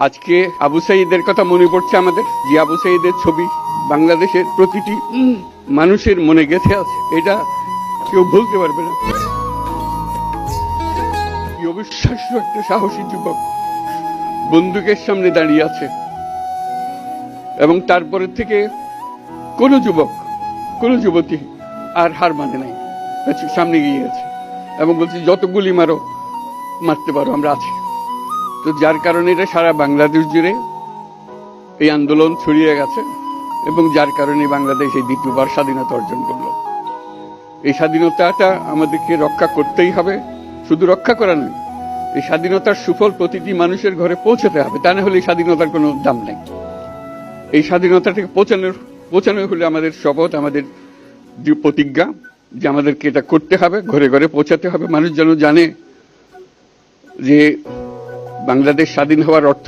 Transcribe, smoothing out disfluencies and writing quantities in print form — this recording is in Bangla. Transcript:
আজকে আবু সাইদের কথা মনে পড়ছে আমাদের, যে আবু সাইদের ছবি বাংলাদেশের প্রতিটি মানুষের মনে গেঁথে আছে, এটা কেউ ভুলতে পারবে না। কি অবিশ্বাস্য একটা সাহসী যুবক বন্দুকের সামনে দাঁড়িয়ে আছে, এবং তারপরে থেকে কোন যুবক কোন যুবতী আর হার মানে নাই, সামনে গিয়ে আছে এবং বলছে যত গুলি মারো, মারতে পারো, আমরা আছি। তো যার কারণে এটা সারা বাংলাদেশ জুড়ে এই আন্দোলন ছড়িয়ে গেছে, এবং যার কারণে বাংলাদেশ এই দ্বিতীয়বার স্বাধীনতা অর্জন করলো। এই স্বাধীনতাটা আমাদেরকে রক্ষা করতেই হবে, শুধু রক্ষা করা নয়, এই স্বাধীনতার সুফল প্রতিটি মানুষের ঘরে পৌঁছাতে হবে, তা না হলে এই স্বাধীনতার কোনো দাম নেই। এই স্বাধীনতাটাকে পৌঁছানো হলে আমাদের শপথ, আমাদের যে প্রতিজ্ঞা, যে আমাদেরকে এটা করতে হবে, ঘরে ঘরে পৌঁছাতে হবে। মানুষ যেন জানে যে বাংলাদেশ স্বাধীন হওয়ার অর্থ